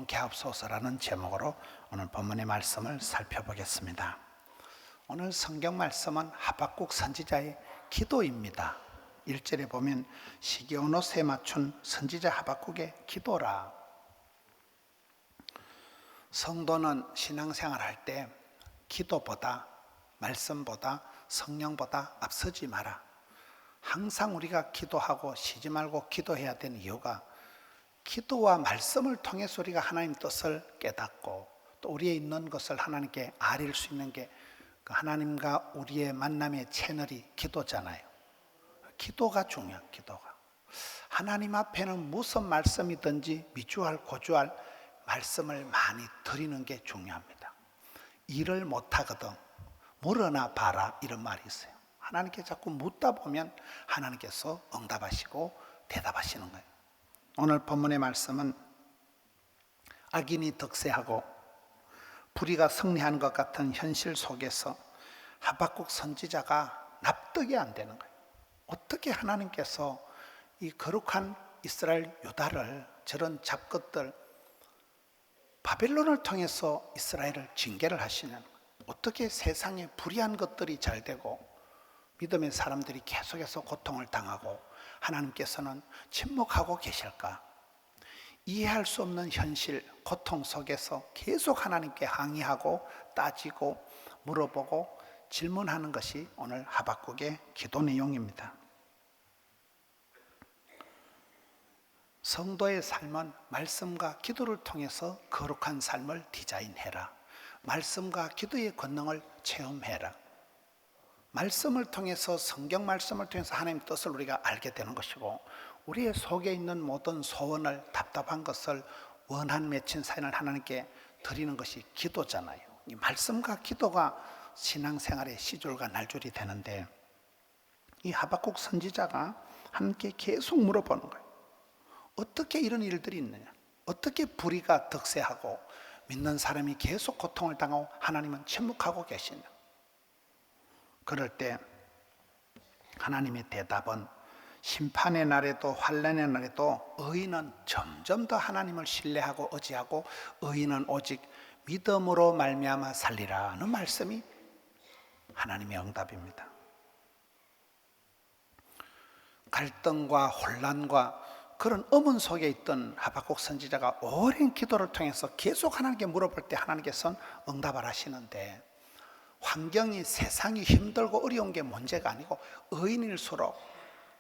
용케 하옵소서라는 제목으로 오늘 본문의 말씀을 살펴보겠습니다. 오늘 성경 말씀은 하박국 선지자의 기도입니다. 1절에 보면 시기온옷에 맞춘 선지자 하박국의 기도라. 성도는 신앙생활할 때 기도보다, 말씀보다, 성령보다 앞서지 마라. 항상 우리가 기도하고 쉬지 말고 기도해야 되는 이유가 기도와 말씀을 통해서 우리가 하나님 뜻을 깨닫고 또 우리에 있는 것을 하나님께 아릴 수 있는 게 그 하나님과 우리의 만남의 채널이 기도잖아요. 기도가 중요해요. 기도가 하나님 앞에는 무슨 말씀이든지 미주알 고주알 말씀을 많이 드리는 게 중요합니다. 일을 못하거든 물어나 봐라, 이런 말이 있어요. 하나님께 자꾸 묻다 보면 하나님께서 응답하시고 대답하시는 거예요. 오늘 본문의 말씀은 악인이 득세하고 불의가 승리하는 것 같은 현실 속에서 하박국 선지자가 납득이 안 되는 거예요. 어떻게 하나님께서 이 거룩한 이스라엘 유다를, 저런 잡것들 바벨론을 통해서 이스라엘을 징계를 하시냐는 거예요. 어떻게 세상에 불의한 것들이 잘 되고 믿음의 사람들이 계속해서 고통을 당하고 하나님께서는 침묵하고 계실까? 이해할 수 없는 현실, 고통 속에서 계속 하나님께 항의하고 따지고 물어보고 질문하는 것이 오늘 하박국의 기도 내용입니다. 성도의 삶은 말씀과 기도를 통해서 거룩한 삶을 디자인해라. 말씀과 기도의 권능을 체험해라. 말씀을 통해서, 성경 말씀을 통해서 하나님의 뜻을 우리가 알게 되는 것이고, 우리의 속에 있는 모든 소원을, 답답한 것을 원한 맺힌 사연을 하나님께 드리는 것이 기도잖아요. 이 말씀과 기도가 신앙생활의 시줄과 날줄이 되는데, 이 하박국 선지자가 하나님께 계속 물어보는 거예요. 어떻게 이런 일들이 있느냐? 어떻게 불의가 득세하고 믿는 사람이 계속 고통을 당하고 하나님은 침묵하고 계시냐? 그럴 때 하나님의 대답은 심판의 날에도 환난의 날에도 의인은 점점 더 하나님을 신뢰하고 의지하고 의인은 오직 믿음으로 말미암아 살리라는 말씀이 하나님의 응답입니다. 갈등과 혼란과 그런 엄은 속에 있던 하박국 선지자가 오랜 기도를 통해서 계속 하나님께 물어볼 때 하나님께서는 응답을 하시는데, 환경이, 세상이 힘들고 어려운 게 문제가 아니고 의인일수록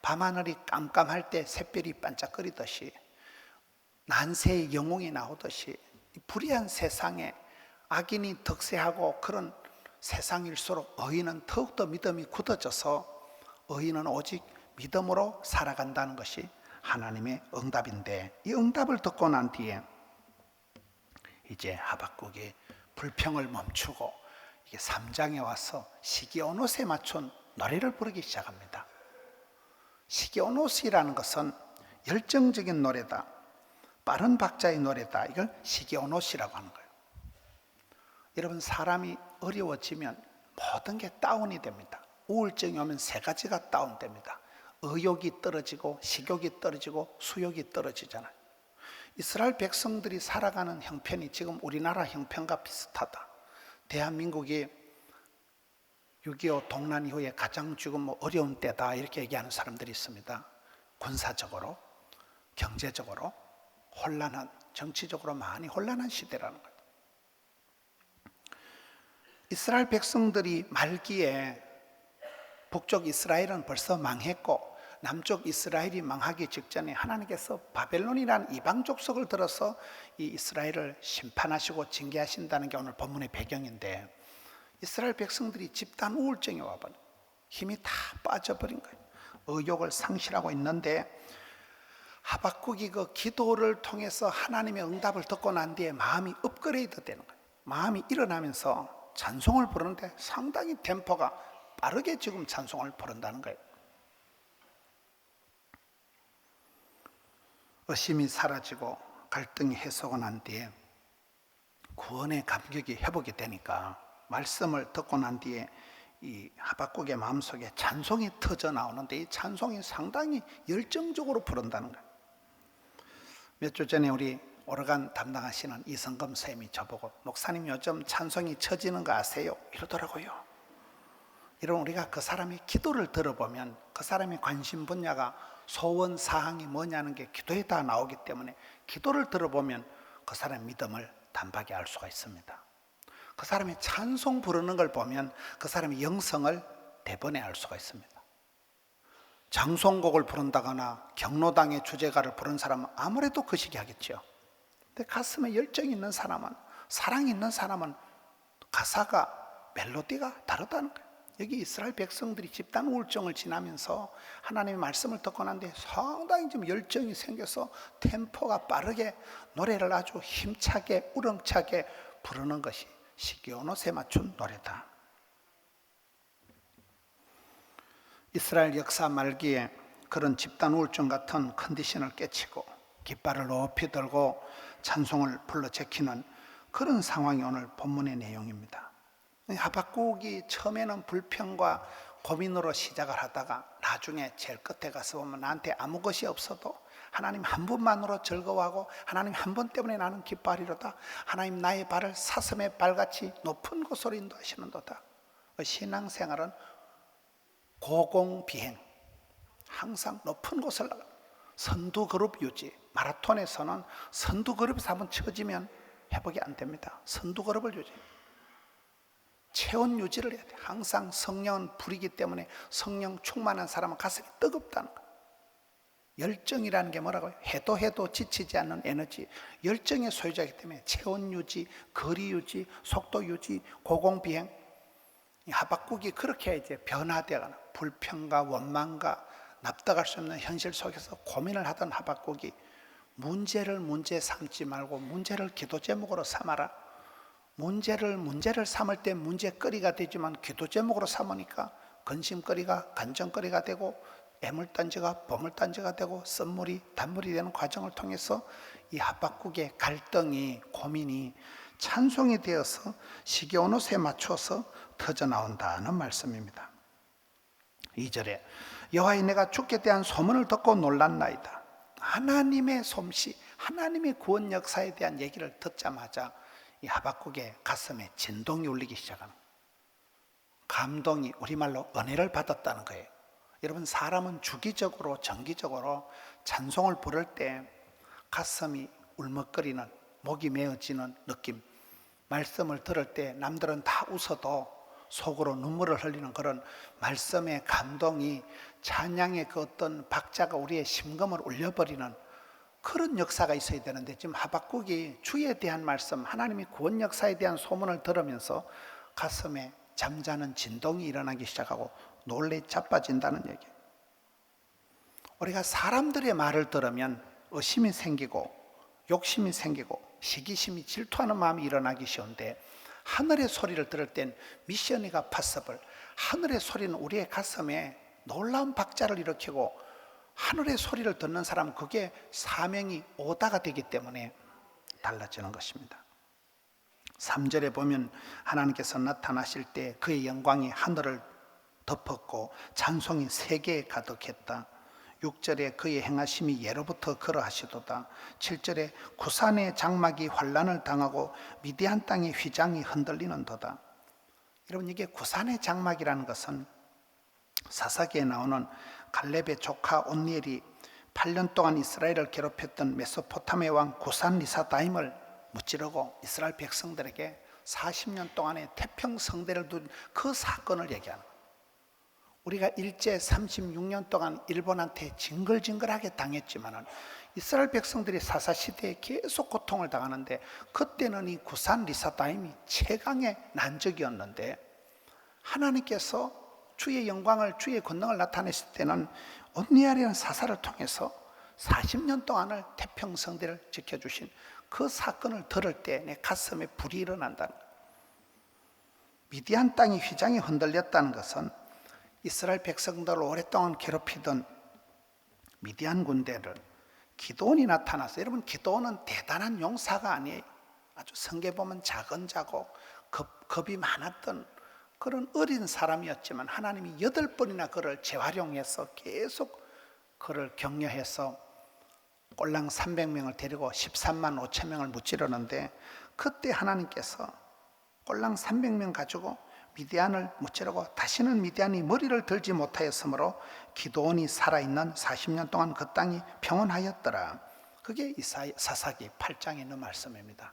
밤하늘이 깜깜할 때 샛별이 반짝거리듯이, 난세의 영웅이 나오듯이 불의한 세상에 악인이 득세하고 그런 세상일수록 의인은 더욱더 믿음이 굳어져서 의인은 오직 믿음으로 살아간다는 것이 하나님의 응답인데, 이 응답을 듣고 난 뒤에 이제 하박국이 불평을 멈추고 이게 3장에 와서 시기온옷에 맞춘 노래를 부르기 시작합니다. 시기온옷이라는 것은 열정적인 노래다, 빠른 박자의 노래다, 이걸 시기온옷이라고 하는 거예요. 여러분, 사람이 어려워지면 모든 게 다운이 됩니다. 우울증이 오면 세 가지가 다운됩니다. 의욕이 떨어지고 식욕이 떨어지고 수욕이 떨어지잖아요. 이스라엘 백성들이 살아가는 형편이 지금 우리나라 형편과 비슷하다. 대한민국이 6.25 동란 이후에 가장 지금 어려운 때다, 이렇게 얘기하는 사람들이 있습니다. 군사적으로, 경제적으로 혼란한, 정치적으로 많이 혼란한 시대라는 거예요. 이스라엘 백성들이 말기에 북쪽 이스라엘은 벌써 망했고 남쪽 이스라엘이 망하기 직전에 하나님께서 바벨론이라는 이방 족속을 들어서 이 이스라엘을 심판하시고 징계하신다는 게 오늘 본문의 배경인데, 이스라엘 백성들이 집단 우울증이 와버린, 힘이 다 빠져버린 거예요. 의욕을 상실하고 있는데, 하박국이 그 기도를 통해서 하나님의 응답을 듣고 난 뒤에 마음이 업그레이드 되는 거예요. 마음이 일어나면서 찬송을 부르는데 상당히 템포가 빠르게 지금 찬송을 부른다는 거예요. 의심이 사라지고 갈등이 해소가 난 뒤에 구원의 감격이 회복이 되니까 말씀을 듣고 난 뒤에 이 하박국의 마음속에 찬송이 터져 나오는데, 이 찬송이 상당히 열정적으로 부른다는 거예요. 몇 주 전에 우리 오르간 담당하시는 이성금 쌤이 저보고 목사님 요즘 찬송이 처지는 거 아세요? 이러더라고요. 여러분 우리가 그 사람의 기도를 들어보면 그 사람의 관심 분야가 소원 사항이 뭐냐는 게 기도에 다 나오기 때문에 기도를 들어보면 그 사람의 믿음을 단박에 알 수가 있습니다. 그 사람이 찬송 부르는 걸 보면 그 사람의 영성을 대번에 알 수가 있습니다. 장송곡을 부른다거나 경로당의 주제가를 부른 사람은 아무래도 그 시기 하겠죠. 근데 가슴에 열정이 있는 사람은, 사랑이 있는 사람은 가사가, 멜로디가 다르다는 거예요. 여기 이스라엘 백성들이 집단 우울증을 지나면서 하나님의 말씀을 듣고 난 뒤에 상당히 좀 열정이 생겨서 템포가 빠르게 노래를 아주 힘차게 우렁차게 부르는 것이 시기온 옷에 맞춘 노래다. 이스라엘 역사 말기에 그런 집단 우울증 같은 컨디션을 깨치고 깃발을 높이 들고 찬송을 불러 제키는 그런 상황이 오늘 본문의 내용입니다. 하박국이 처음에는 불평과 고민으로 시작을 하다가 나중에 제일 끝에 가서 보면 나한테 아무 것이 없어도 하나님 한 분만으로 즐거워하고 하나님 한 분 때문에 나는 기뻐하리로다. 하나님 나의 발을 사슴의 발같이 높은 곳으로 인도하시는도다. 신앙생활은 고공비행, 항상 높은 곳을 나가. 선두그룹 유지, 마라톤에서는 선두그룹에서 한번 처지면 회복이 안 됩니다. 선두그룹을 유지, 체온 유지를 해야 돼. 항상 성령은 불이기 때문에 성령 충만한 사람은 가슴이 뜨겁다는 거예요. 열정이라는 게 뭐라고요? 해도 지치지 않는 에너지, 열정의 소유자이기 때문에 체온 유지, 거리 유지, 속도 유지, 고공비행. 하박국이 그렇게 이제 변화되거나 불평과 원망과 납득할 수 없는 현실 속에서 고민을 하던 하박국이 문제를 문제 삼지 말고 문제를 기도 제목으로 삼아라. 문제를 삼을 때 문제거리가 되지만 기도 제목으로 삼으니까 근심거리가 간정거리가 되고 애물단지가 보물단지가 되고 쓴물이 단물이 되는 과정을 통해서 이 하박국의 갈등이 고민이 찬송이 되어서 시기온 옷에 맞춰서 터져나온다는 말씀입니다. 2절에 여호와의 내가 주께 대한 소문을 듣고 놀랐나이다. 하나님의 솜씨, 하나님의 구원 역사에 대한 얘기를 듣자마자 이 하박국의 가슴에 진동이 울리기 시작하는 거예요. 감동이, 우리말로 은혜를 받았다는 거예요. 여러분 사람은 주기적으로 정기적으로 찬송을 부를 때 가슴이 울먹거리는, 목이 메어지는 느낌, 말씀을 들을 때 남들은 다 웃어도 속으로 눈물을 흘리는 그런 말씀의 감동이 찬양의 그 어떤 박자가 우리의 심금을 울려버리는 그런 역사가 있어야 되는데 지금 하박국이 주에 대한 말씀, 하나님의 구원 역사에 대한 소문을 들으면서 가슴에 잠자는 진동이 일어나기 시작하고 놀래 자빠진다는 얘기예요. 우리가 사람들의 말을 들으면 의심이 생기고 욕심이 생기고 시기심이 질투하는 마음이 일어나기 쉬운데 하늘의 소리를 들을 땐 미션이가 파서블, 하늘의 소리는 우리의 가슴에 놀라운 박자를 일으키고 하늘의 소리를 듣는 사람은 그게 사명이 오다가 되기 때문에 달라지는 것입니다. 3절에 보면 하나님께서 나타나실 때 그의 영광이 하늘을 덮었고 찬송이 세계에 가득했다. 6절에 그의 행하심이 예로부터 그러하시도다. 7절에 구산의 장막이 환란을 당하고 미디안 땅의 휘장이 흔들리는도다. 여러분 이게 구산의 장막이라는 것은 사사기에 나오는 갈렙의 조카 온니엘이 8년 동안 이스라엘을 괴롭혔던 메소포타미아 왕 구산 리사다임을 무찌르고 이스라엘 백성들에게 40년 동안의 태평성대를 둔 그 사건을 얘기하는 거예요. 우리가 일제 36년 동안 일본한테 징글징글하게 당했지만 이스라엘 백성들이 사사시대에 계속 고통을 당하는데 그때는 이 구산 리사다임이 최강의 난적이었는데 하나님께서 주의 영광을, 주의 권능을 나타냈을 때는 온니엘이라는 사사를 통해서 40년 동안을 태평성대를 지켜주신 그 사건을 들을 때 내 가슴에 불이 일어난다는 거예요. 미디안 땅의 휘장이 흔들렸다는 것은 이스라엘 백성들을 오랫동안 괴롭히던 미디안 군대를 기드온이 나타나서, 여러분 기드온은 대단한 용사가 아니에요. 아주 성경에 보면 작은 자고 겁이 많았던 그런 어린 사람이었지만 하나님이 8번이나 그를 재활용해서 계속 그를 격려해서 꼴랑 300명을 데리고 13만 5천 명을 무찌르는데, 그때 하나님께서 꼴랑 300명 가지고 미디안을 무찌르고 다시는 미디안이 머리를 들지 못하였으므로 기드온이 살아있는 40년 동안 그 땅이 평온하였더라. 그게 사사기 8장에 있는 말씀입니다.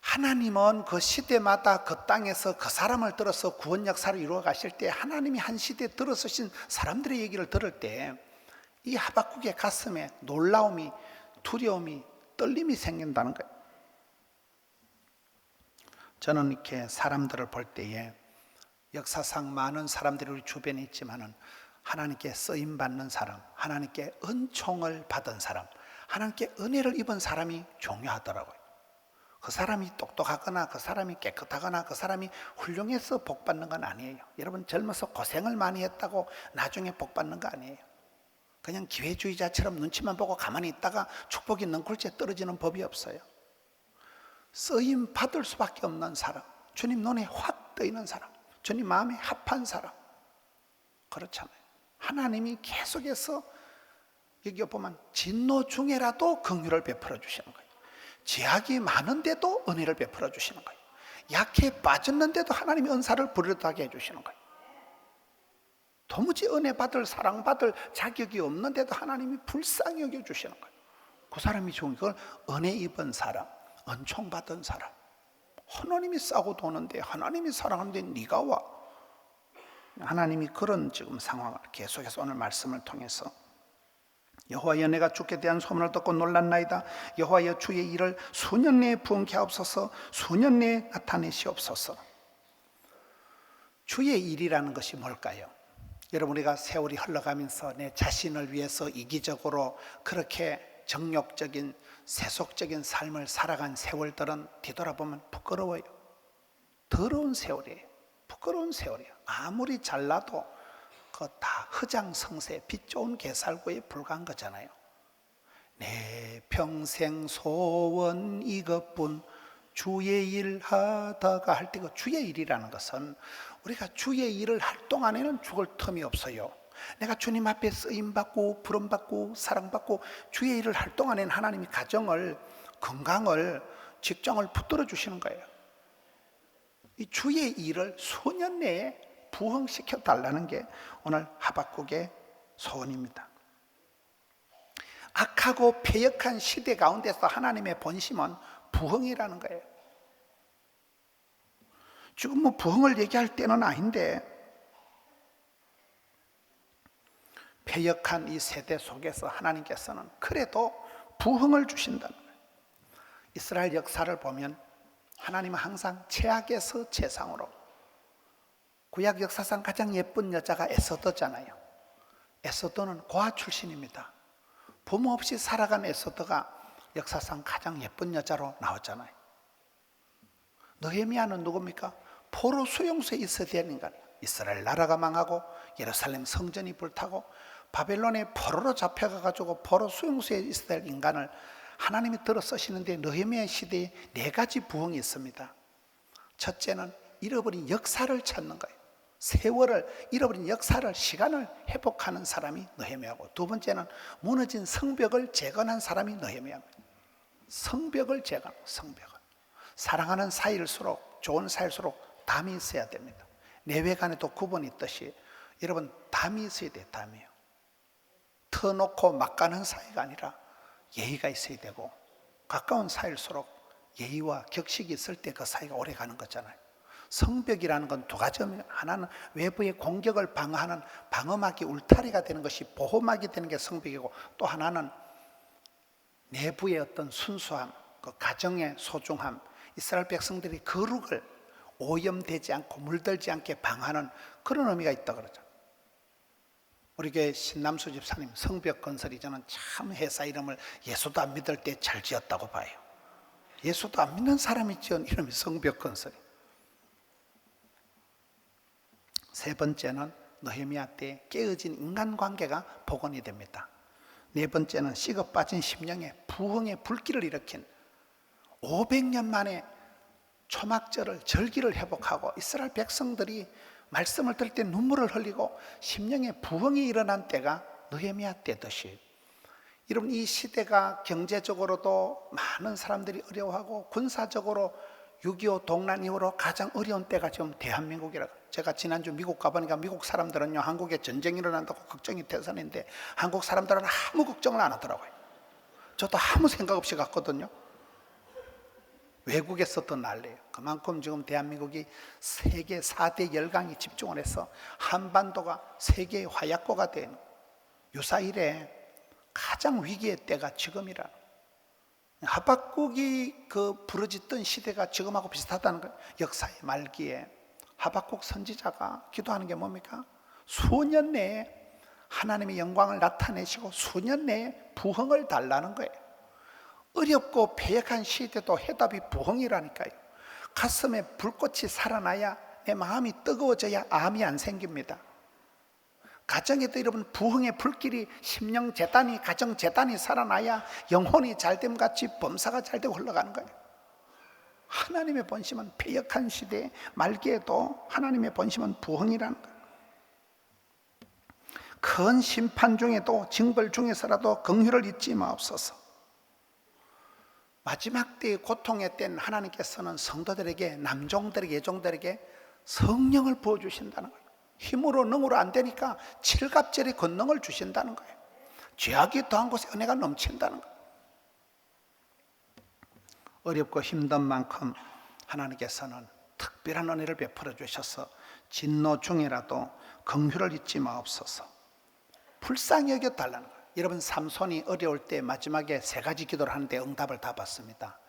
하나님은 그 시대마다 그 땅에서 그 사람을 들어서 구원 역사를 이루어 가실 때, 하나님이 한 시대에 들어서신 사람들의 얘기를 들을 때 이 하박국의 가슴에 놀라움이, 두려움이, 떨림이 생긴다는 거예요. 저는 이렇게 사람들을 볼 때에 역사상 많은 사람들이 우리 주변에 있지만은 하나님께 쓰임받는 사람, 하나님께 은총을 받은 사람, 하나님께 은혜를 입은 사람이 중요하더라고요. 그 사람이 똑똑하거나 그 사람이 깨끗하거나 그 사람이 훌륭해서 복 받는 건 아니에요. 여러분, 젊어서 고생을 많이 했다고 나중에 복 받는 거 아니에요. 그냥 기회주의자처럼 눈치만 보고 가만히 있다가 축복이 넝쿨째 떨어지는 법이 없어요. 쓰임 받을 수밖에 없는 사람, 주님 눈에 확 뜨이는 사람, 주님 마음에 합한 사람, 그렇잖아요. 하나님이 계속해서 여기 보면 진노 중에라도 긍휼을 베풀어 주시는 거예요. 죄악이 많은데도 은혜를 베풀어 주시는 거예요. 약해 빠졌는데도 하나님이 은사를 부르다게 해주시는 거예요. 도무지 은혜 받을, 사랑받을 자격이 없는데도 하나님이 불쌍히 여겨주시는 거예요. 그 사람이 좋은 걸 은혜 입은 사람, 은총 받은 사람. 하나님이 싸고 도는데, 하나님이 사랑하는데 네가 와. 하나님이 그런 지금 상황을 계속해서 오늘 말씀을 통해서, 여호와여 내가 주께 대한 소문을 듣고 놀랐나이다. 여호와여 주의 일을 수년 내에 부응케 하옵소서. 수년 내에 나타내시옵소서. 주의 일이라는 것이 뭘까요? 여러분, 우리가 세월이 흘러가면서 내 자신을 위해서 이기적으로 그렇게 정욕적인 세속적인 삶을 살아간 세월들은 뒤돌아보면 부끄러워요. 더러운 세월이에요. 부끄러운 세월이에요. 아무리 잘나도 그 다 허장성세, 빛 좋은 개살구에 불과한 거잖아요. 내 평생 소원 이것뿐 주의 일 하다가 할 때, 그 주의 일이라는 것은 우리가 주의 일을 할 동안에는 죽을 틈이 없어요. 내가 주님 앞에 쓰임받고 부름받고 사랑받고 주의 일을 할 동안에는 하나님이 가정을, 건강을, 직장을 붙들어 주시는 거예요. 이 주의 일을 수년 내에 부흥시켜 달라는 게 오늘 하박국의 소원입니다. 악하고 패역한 시대 가운데서 하나님의 본심은 부흥이라는 거예요. 지금 뭐 부흥을 얘기할 때는 아닌데, 패역한 이 세대 속에서 하나님께서는 그래도 부흥을 주신다는 거예요. 이스라엘 역사를 보면 하나님은 항상 최악에서 최상으로, 구약 역사상 가장 예쁜 여자가 에서더잖아요. 에서더는 고아 출신입니다. 부모 없이 살아간 에서더가 역사상 가장 예쁜 여자로 나왔잖아요. 느헤미야는 누굽니까? 포로 수용소에 있어야 되는 인간이에요. 이스라엘 나라가 망하고 예루살렘 성전이 불타고 바벨론에 포로로 잡혀가지고 포로 수용소에 있어야 될 인간을 하나님이 들어 쓰시는데, 느헤미야 시대에 4가지 부흥이 있습니다. 첫째는 잃어버린 역사를 찾는 거예요. 세월을 잃어버린 역사를, 시간을 회복하는 사람이 느헤미야고, 두 번째는 무너진 성벽을 재건한 사람이 느헤미야입니다. 성벽을 재건하고, 성벽을. 사랑하는 사이일수록, 좋은 사이일수록 담이 있어야 됩니다. 내외간에도 구분이 있듯이 여러분, 담이 있어야 돼요. 담이요. 터놓고 막 가는 사이가 아니라 예의가 있어야 되고, 가까운 사이일수록 예의와 격식이 있을 때 그 사이가 오래 가는 거잖아요. 성벽이라는 건 2가지입니다. 하나는 외부의 공격을 방어하는 방어막이, 울타리가 되는 것이, 보호막이 되는 게 성벽이고, 또 하나는 내부의 어떤 순수함, 그 가정의 소중함, 이스라엘 백성들이 거룩을 오염되지 않고 물들지 않게 방어하는 그런 의미가 있다 그러죠. 우리 교회 신남수 집사님 성벽 건설이, 저는 참 회사 이름을 예수도 안 믿을 때 잘 지었다고 봐요. 예수도 안 믿는 사람이 지은 이름이 성벽 건설이. 세 번째는 느헤미야 때 깨어진 인간관계가 복원이 됩니다. 네 번째는 식어 빠진 심령에 부흥의 불길을 일으킨 500년 만에 초막절을, 절기를 회복하고 이스라엘 백성들이 말씀을 들을 때 눈물을 흘리고 심령의 부흥이 일어난 때가 느헤미야 때듯이 여러분, 이 시대가 경제적으로도 많은 사람들이 어려워하고 군사적으로 6.25 동란 이후로 가장 어려운 때가 지금 대한민국이라고. 제가 지난주 미국 가보니까 미국 사람들은요, 한국에 전쟁이 일어난다고 걱정이 태산인데 한국 사람들은 아무 걱정을 안 하더라고요. 저도 아무 생각 없이 갔거든요. 외국에서 더 난리예요. 그만큼 지금 대한민국이 세계 4대 열강이 집중을 해서 한반도가 세계의 화약고가 된 유사일에 가장 위기의 때가 지금이라. 하박국이 그 부르짖던 시대가 지금하고 비슷하다는 거예요. 역사의 말기에 하박국 선지자가 기도하는 게 뭡니까? 수년 내에 하나님의 영광을 나타내시고 수년 내에 부흥을 달라는 거예요. 어렵고 패역한 시대도 해답이 부흥이라니까요. 가슴에 불꽃이 살아나야, 내 마음이 뜨거워져야 암이 안 생깁니다. 가정에도 여러분, 부흥의 불길이, 심령재단이, 가정재단이 살아나야 영혼이 잘됨 같이 범사가 잘되고 흘러가는 거예요. 하나님의 본심은 패역한 시대 말기에도 하나님의 본심은 부흥이라는 거예요. 큰 심판 중에도, 징벌 중에서라도 긍휼을 잊지 마옵소서. 마지막 때의 고통의 때는 하나님께서는 성도들에게, 남종들에게, 예종들에게 성령을 부어주신다는 거예요. 힘으로 능으로 안 되니까 칠갑절의 권능을 주신다는 거예요. 죄악이 더한 곳에 은혜가 넘친다는 거예요. 어렵고 힘든 만큼 하나님께서는 특별한 은혜를 베풀어 주셔서 진노 중에라도 긍휼을 잊지 마옵소서. 불쌍히 여겨 달라는 거예요. 여러분, 삼손이 어려울 때 마지막에 3가지 기도를 하는데 응답을 다 받습니다.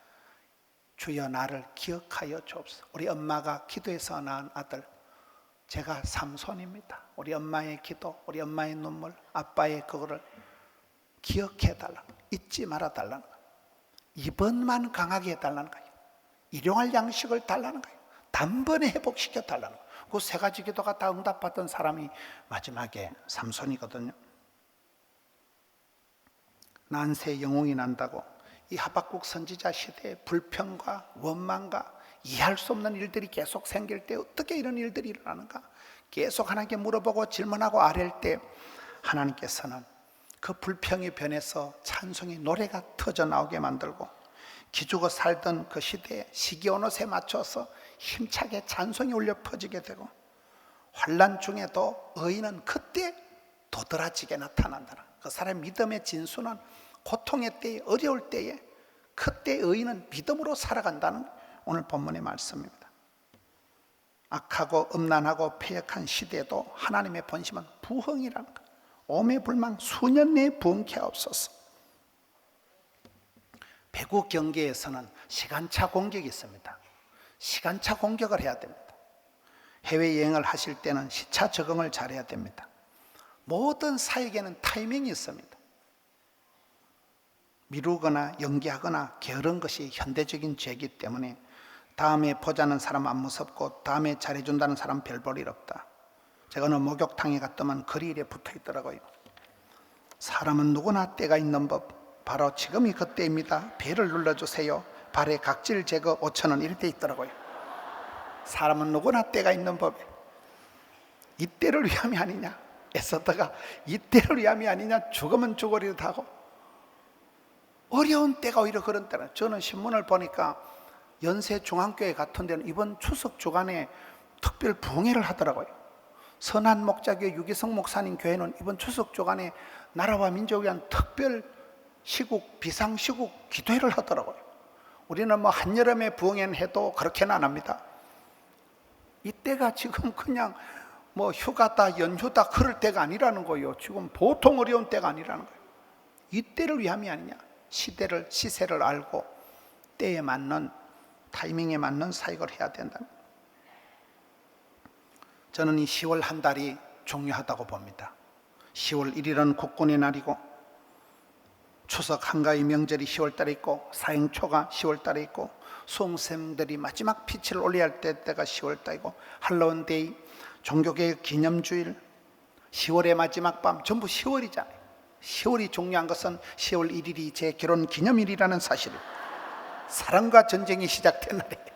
주여 나를 기억하여 주옵소서. 우리 엄마가 기도해서 낳은 아들, 제가 삼손입니다. 우리 엄마의 기도, 우리 엄마의 눈물, 아빠의 그거를 기억해 달라는 거예요. 잊지 말아 달라는 거예요. 이번만 강하게 해달라는 거예요. 일용할 양식을 달라는 거예요. 단번에 회복시켜 달라는 거예요. 그 3가지 기도가 다 응답받던 사람이 마지막에 삼손이거든요. 난세 영웅이 난다고 이 하박국 선지자 시대에 불평과 원망과 이해할 수 없는 일들이 계속 생길 때 어떻게 이런 일들이 일어나는가 계속 하나님께 물어보고 질문하고 아랠 때 하나님께서는 그 불평이 변해서 찬송의 노래가 터져 나오게 만들고, 기죽어 살던 그 시대에 시기온옷에 맞춰서 힘차게 찬송이 울려 퍼지게 되고, 환난 중에도 의인은 그때 도드라지게 나타난다는, 그 사람의 믿음의 진수는 고통의 때에, 어려울 때에 그때 의인은 믿음으로 살아간다는 오늘 본문의 말씀입니다. 악하고 음란하고 패역한 시대에도 하나님의 본심은 부흥이라는 것, 오매불망 수년 내에 부흥케 하옵소서. 배구 경기에서는 시간차 공격이 있습니다. 시간차 공격을 해야 됩니다. 해외여행을 하실 때는 시차 적응을 잘해야 됩니다. 모든 사역에는 타이밍이 있습니다. 미루거나 연기하거나 게으른 것이 현대적인 죄이기 때문에 다음에 보자는 사람 안 무섭고 다음에 잘해준다는 사람 별 볼 일 없다. 제가 어느 목욕탕에 갔더만 글이 이래 붙어 있더라고요. 사람은 누구나 때가 있는 법, 바로 지금이 그때입니다. 배를 눌러주세요. 발의 각질 제거 5,000원 이렇게 있더라고요. 사람은 누구나 때가 있는 법에, 이때를 위함이 아니냐, 애썼다가 이때를 위함이 아니냐, 죽으면 죽으리듯 하고, 어려운 때가 오히려 그런 때라. 저는 신문을 보니까 연세 중앙교회 같은 데는 이번 추석 주간에 특별 부흥회를 하더라고요. 선한 목자교회 유기성 목사님 교회는 이번 추석 주간에 나라와 민족을 위한 특별 시국, 비상시국 기도회를 하더라고요. 우리는 뭐 한여름에 부흥회는 해도 그렇게는 안 합니다. 이때가 지금 그냥 뭐 휴가다 연휴다 그럴 때가 아니라는 거예요. 지금 보통 어려운 때가 아니라는 거예요. 이때를 위함이 아니냐. 시세를 알고 때에 맞는, 타이밍에 맞는 사역을 해야 된다. 저는 이 10월 한 달이 중요하다고 봅니다. 10월 1일은 국군의 날이고, 추석 한가위 명절이 10월 달에 있고, 사행초가 10월 달에 있고, 수험생들이 마지막 피치를 올려야 할 때가 10월 달이고, 할로윈데이, 종교개혁 기념주일, 10월의 마지막 밤, 전부 10월이잖아요. 10월이 중요한 것은 10월 1일이 제 결혼 기념일이라는 사실을, 사랑과 전쟁이 시작된 날이에요.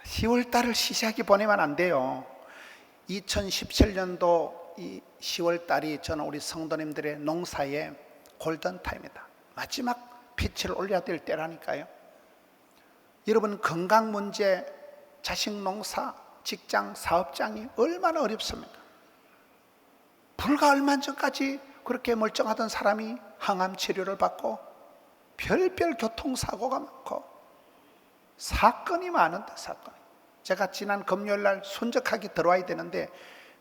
10월 달을 시시하게 보내면 안 돼요. 2017년도 이 10월 달이 저는 우리 성도님들의 농사에 골든타임이다. 마지막 빛을 올려야 될 때라니까요. 여러분, 건강 문제, 자식 농사, 직장, 사업장이 얼마나 어렵습니까? 불과 얼마 전까지 그렇게 멀쩡하던 사람이 항암 치료를 받고 별별 교통사고가 많고 사건이 많은데, 사건이. 제가 지난 금요일날 순적하게 들어와야 되는데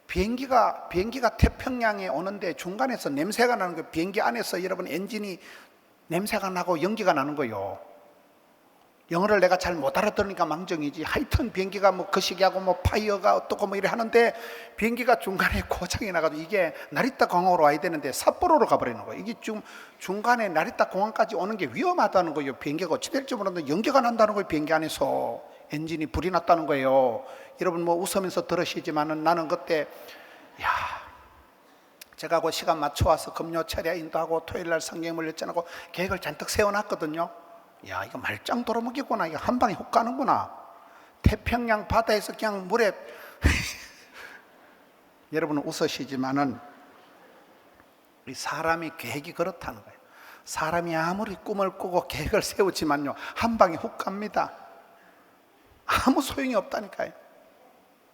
비행기가 태평양에 오는데 중간에서 냄새가 나는 거예요. 비행기 안에서 여러분 엔진이 냄새가 나고 연기가 나는 거예요. 영어를 내가 잘 못 알아들으니까 망정이지. 하여튼 비행기가 뭐 거시기하고 뭐 파이어가 어떻고 뭐 이래 하는데 비행기가 중간에 고장이 나가지고 이게 나리타 공항으로 와야 되는데 삿포로로 가버리는 거예요. 이게 좀 중간에 나리타 공항까지 오는 게 위험하다는 거예요. 비행기가 어찌 될지 모르는데 연기가 난다는 거예요. 비행기 안에서 엔진이 불이 났다는 거예요. 여러분 뭐 웃으면서 들으시지만은 나는 그때 제가 그 시간 맞춰 와서 금요 철야 인도하고 토요일날 성경 물렸잖아고 계획을 잔뜩 세워놨거든요. 이거 말짱 돌아먹이구나. 이거 한 방에 훅 가는구나. 태평양 바다에서 그냥 물에 여러분은 웃으시지만은 이 사람이 계획이 그렇다는 거예요. 사람이 아무리 꿈을 꾸고 계획을 세우지만요, 한 방에 훅 갑니다. 아무 소용이 없다니까요.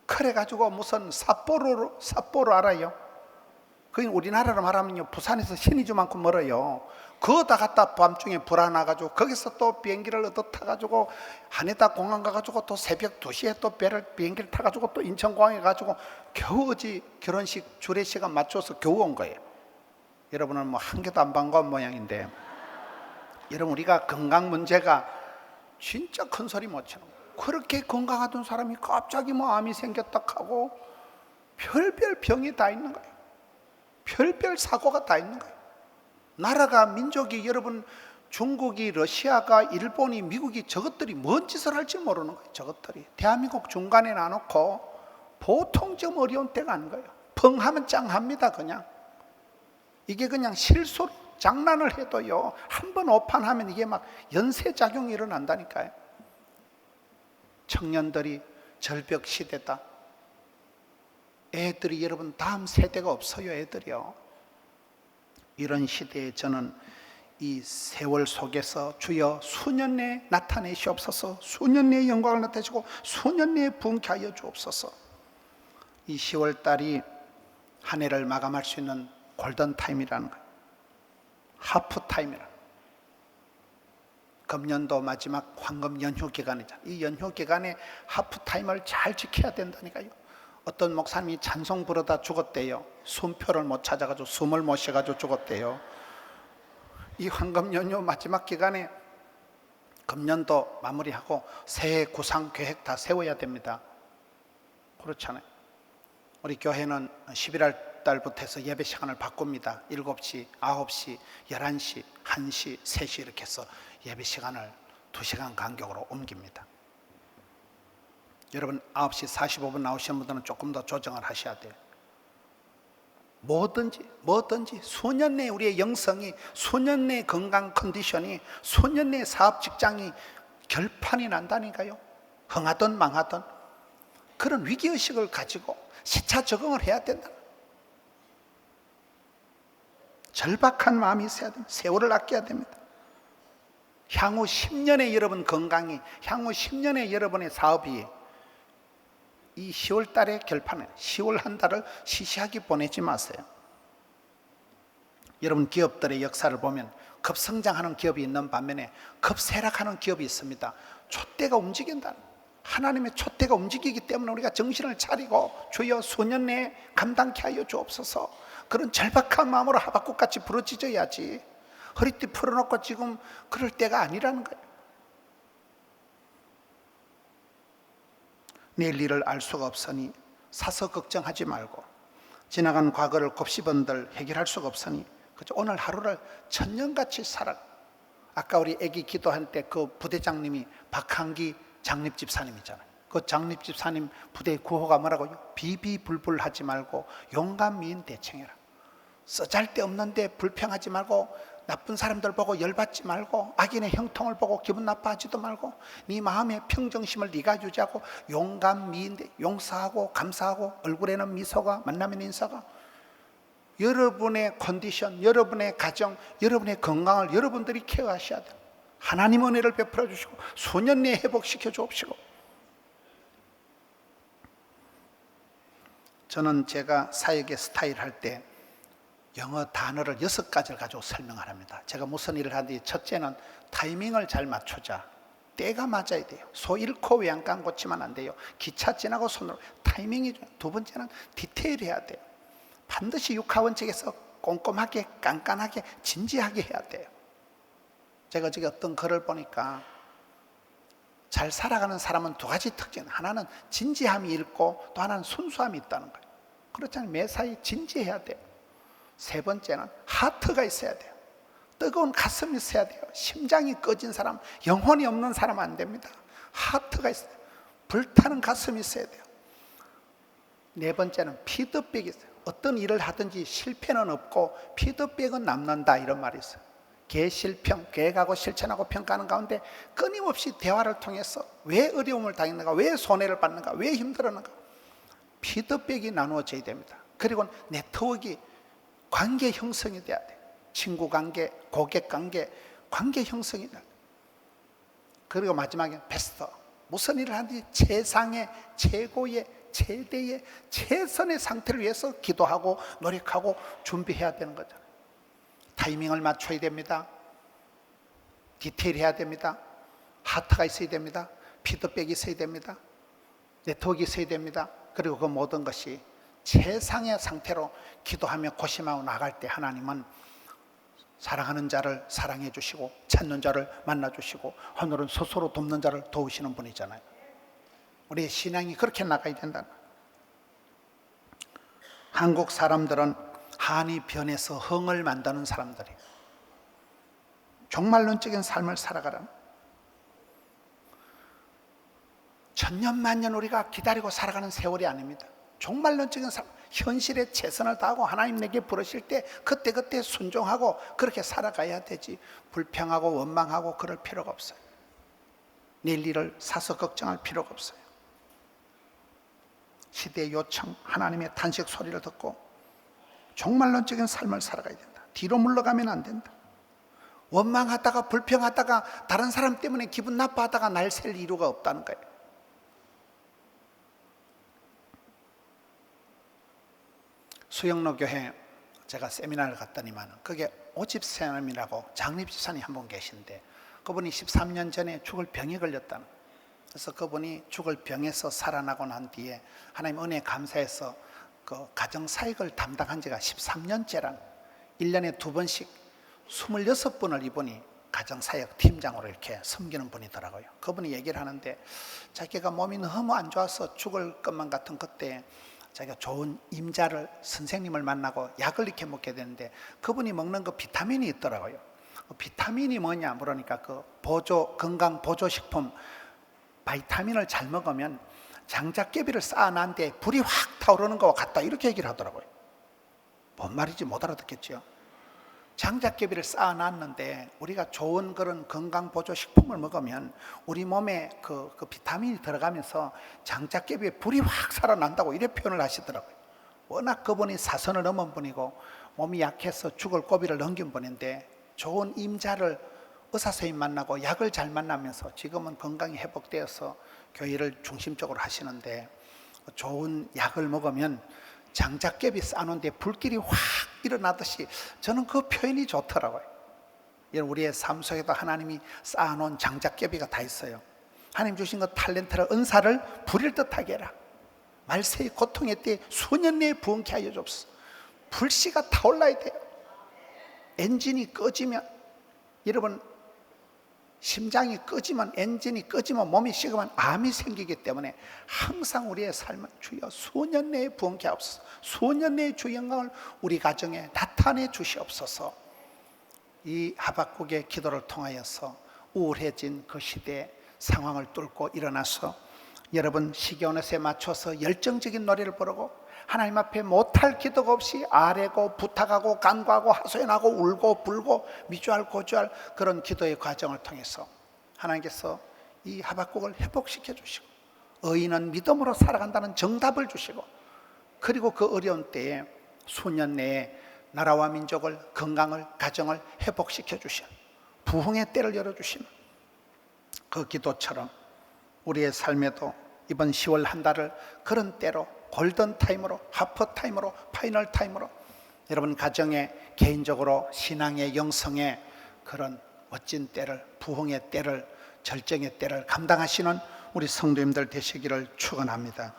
그래가지고 무슨 삿포로 알아요? 그게 우리나라로 말하면요, 부산에서 신의주만큼 멀어요. 그거다 갔다 밤중에 불안 나가지고 거기서 또 비행기를 얻어 타가지고羽田공항 가가지고 또 새벽 2시에 또 비행기를 타가지고 또 인천공항에 가지고 겨우 어지 결혼식 주례 시간 맞춰서 겨우 온 거예요. 여러분은 뭐 한 개도 안 반가운 모양인데, 여러분 우리가 건강 문제가 진짜 큰 소리 못 치는 거예요. 그렇게 건강하던 사람이 갑자기 뭐 암이 생겼다 하고 별별 병이 다 있는 거예요. 별별 사고가 다 있는 거예요. 나라가 민족이 여러분 중국이 러시아가 일본이 미국이 저것들이 뭔 짓을 할지 모르는 거예요. 저것들이 대한민국 중간에 놔놓고 보통 좀 어려운 때가 아닌 거예요. 펑하면 짱합니다. 그냥 이게 그냥 실수로 장난을 해도요, 한번 오판하면 이게 막 연쇄작용이 일어난다니까요. 청년들이 절벽 시대다. 애들이 여러분 다음 세대가 없어요. 애들이요. 이런 시대에 저는 이 세월 속에서 주여 수년 내에 나타내시옵소서, 수년 내에 영광을 나타내시고 수년 내에 부흥케 하여 주옵소서. 이 10월 달이 한 해를 마감할 수 있는 골든타임이라는 거예요. 하프타임이라. 금년도 마지막 황금 연휴 기간이잖아요. 이 연휴 기간에 하프타임을 잘 지켜야 된다니까요. 어떤 목사님이 찬송 부르다 죽었대요. 숨표를 못 찾아가지고 숨을 못 쉬어가지고 죽었대요. 이 황금 연휴 마지막 기간에 금년도 마무리하고 새해 구상 계획 다 세워야 됩니다. 그렇잖아요. 우리 교회는 11월 달부터 해서 예배 시간을 바꿉니다. 7시, 9시, 11시, 1시, 3시 이렇게 해서 예배 시간을 2시간 간격으로 옮깁니다. 여러분 9시 45분 나오시는 분들은 조금 더 조정을 하셔야 돼요. 뭐든지 수년 내에 우리의 영성이, 수년 내의 건강 컨디션이, 수년 내의 사업 직장이 결판이 난다니까요. 흥하든 망하든 그런 위기의식을 가지고 시차 적응을 해야 된다. 절박한 마음이 있어야 됩니다. 세월을 아껴야 됩니다. 향후 10년의 여러분 건강이, 향후 10년의 여러분의 사업이 이 10월 달에 결판해. 10월 한 달을 시시하게 보내지 마세요. 여러분 기업들의 역사를 보면 급성장하는 기업이 있는 반면에 급쇠락하는 기업이 있습니다. 촛대가 움직인다. 하나님의 촛대가 움직이기 때문에 우리가 정신을 차리고 주여 수년 내에 감당케 하여 주옵소서. 그런 절박한 마음으로 하박국같이 부르짖어야지. 허리띠 풀어놓고 지금 그럴 때가 아니라는 거예요. 내일 일을 알 수가 없으니 사서 걱정하지 말고, 지나간 과거를 곱씹은들 해결할 수가 없으니 그저 오늘 하루를 천년같이 살아. 아까 우리 애기 기도할 때 그 부대장님이 박한기 장립집사님이잖아요. 그 장립집사님 부대 구호가 뭐라고요? 비비불불하지 말고 용감미인 대청해라. 쓰잘데없는데 불평하지 말고, 나쁜 사람들 보고 열받지 말고, 악인의 형통을 보고 기분 나빠하지도 말고, 네 마음의 평정심을 네가 유지하고 용감 미인데 용서하고 감사하고 얼굴에는 미소가, 만나면 인사가. 여러분의 컨디션, 여러분의 가정, 여러분의 건강을 여러분들이 케어하셔야 돼요. 하나님 은혜를 베풀어 주시고 수년 내에 회복시켜 주옵시고. 저는 제가 사역의 스타일 할 때 영어 단어를 6가지를 가지고 설명을 합니다. 제가 무슨 일을 하든지 첫째는 타이밍을 잘 맞추자. 때가 맞아야 돼요. 소 잃고 외양간 고치면 안 돼요. 기차 지나고 손으로 타이밍이 중요해요. 두 번째는 디테일해야 돼요. 반드시 육하원칙에서 꼼꼼하게 깐깐하게 진지하게 해야 돼요. 제가 저기 어떤 글을 보니까 잘 살아가는 사람은 두 가지 특징, 하나는 진지함이 있고 또 하나는 순수함이 있다는 거예요. 그렇잖아요. 매사에 진지해야 돼요. 세 번째는 하트가 있어야 돼요. 뜨거운 가슴이 있어야 돼요. 심장이 꺼진 사람, 영혼이 없는 사람 안 됩니다. 하트가 있어야 돼요. 불타는 가슴이 있어야 돼요. 네 번째는 피드백이 있어요. 어떤 일을 하든지 실패는 없고 피드백은 남는다, 이런 말이 있어요. 계실평, 계획하고 실천하고 평가하는 가운데 끊임없이 대화를 통해서 왜 어려움을 당했는가, 왜 손해를 받는가, 왜 힘들었는가, 피드백이 나누어져야 됩니다. 그리고 네트워크, 관계 형성이 돼야 돼요. 친구 관계, 고객 관계, 관계 형성이 돼야 돼요. 그리고 마지막에 베스트, 무슨 일을 하든지 최상의, 최고의, 최대의, 최선의 상태를 위해서 기도하고 노력하고 준비해야 되는 거죠. 타이밍을 맞춰야 됩니다. 디테일해야 됩니다. 하트가 있어야 됩니다. 피드백이 있어야 됩니다. 네트워크가 있어야 됩니다. 그리고 그 모든 것이 최상의 상태로 기도하며 고심하고 나갈 때 하나님은 사랑하는 자를 사랑해 주시고 찾는 자를 만나 주시고 하늘은 스스로 돕는 자를 도우시는 분이잖아요. 우리의 신앙이 그렇게 나가야 된다. 한국 사람들은 한이 변해서 흥을 만드는 사람들이에요. 종말론적인 삶을 살아가라. 천년만년 우리가 기다리고 살아가는 세월이 아닙니다. 종말론적인 삶, 현실에 최선을 다하고 하나님 내게 부르실 때 그때그때 순종하고 그렇게 살아가야 되지, 불평하고 원망하고 그럴 필요가 없어요. 내일 일을 사서 걱정할 필요가 없어요. 시대의 요청, 하나님의 탄식 소리를 듣고 종말론적인 삶을 살아가야 된다. 뒤로 물러가면 안 된다. 원망하다가 불평하다가 다른 사람 때문에 기분 나빠하다가 날 셀 이유가 없다는 거예요. 수영로 교회 제가 세미나를 갔더니만 그게 오집사님이라고 장립집사님 한 분 계신데 그분이 13년 전에 죽을 병에 걸렸다는 거예요. 그래서 그분이 죽을 병에서 살아나고 난 뒤에 하나님 은혜에 감사해서 그 가정사역을 담당한 지가 13년째란, 1년에 2번씩 26번을 이분이 가정사역 팀장으로 이렇게 섬기는 분이더라고요. 그분이 얘기를 하는데 자기가 몸이 너무 안 좋아서 죽을 것만 같은 그때 자기가 좋은 임자를, 선생님을 만나고 약을 이렇게 먹게 되는데 그분이 먹는 그 비타민이 있더라고요. 그 비타민이 뭐냐 물으니까 그 건강 보조식품 바이타민을 잘 먹으면 장작개비를 쌓아놨는데 불이 확 타오르는 것과 같다, 이렇게 얘기를 하더라고요. 뭔 말인지 못 알아듣겠죠. 장작개비를 쌓아놨는데 우리가 좋은 그런 건강보조식품을 먹으면 우리 몸에 그 비타민이 들어가면서 장작개비에 불이 확 살아난다고 이렇게 표현을 하시더라고요. 워낙 그분이 사선을 넘은 분이고 몸이 약해서 죽을 고비를 넘긴 분인데 좋은 임자를, 의사선생님 만나고 약을 잘 만나면서 지금은 건강이 회복되어서 교회를 중심적으로 하시는데 좋은 약을 먹으면 장작개비 쌓아놓은데 불길이 확 일어나듯이 저는 그 표현이 좋더라고요. 우리의 삶 속에도 하나님이 쌓아놓은 장작개비가 다 있어요. 하나님 주신 그 탤런트를, 은사를 불일 듯하게 해라. 말세의 고통의 때에 수년 내에 부흥케 하여 주옵소서. 불씨가 타올라야 돼요. 엔진이 꺼지면, 여러분 심장이 꺼지면, 엔진이 꺼지면, 몸이 식으면 암이 생기기 때문에 항상 우리의 삶은 주여 수년 내에 부흥케 하옵소서, 수년 내에 주의 영광을 우리 가정에 나타내 주시옵소서. 이 하박국의 기도를 통하여서 우울해진 그 시대의 상황을 뚫고 일어나서 여러분 시기온에 맞춰서 열정적인 노래를 부르고 하나님 앞에 못할 기도가 없이 아뢰고 부탁하고 간구하고 하소연하고 울고 불고 미주알 고주할 그런 기도의 과정을 통해서 하나님께서 이 하박국을 회복시켜 주시고 의인은 믿음으로 살아간다는 정답을 주시고 그리고 그 어려운 때에 수년 내에 나라와 민족을, 건강을, 가정을 회복시켜 주신 부흥의 때를 열어주신 그 기도처럼 우리의 삶에도 이번 10월 한 달을 그런 때로, 골든타임으로, 하프타임으로, 파이널타임으로 여러분 가정에, 개인적으로 신앙의 영성의 그런 멋진 때를, 부흥의 때를, 절정의 때를 감당하시는 우리 성도님들 되시기를 축원합니다.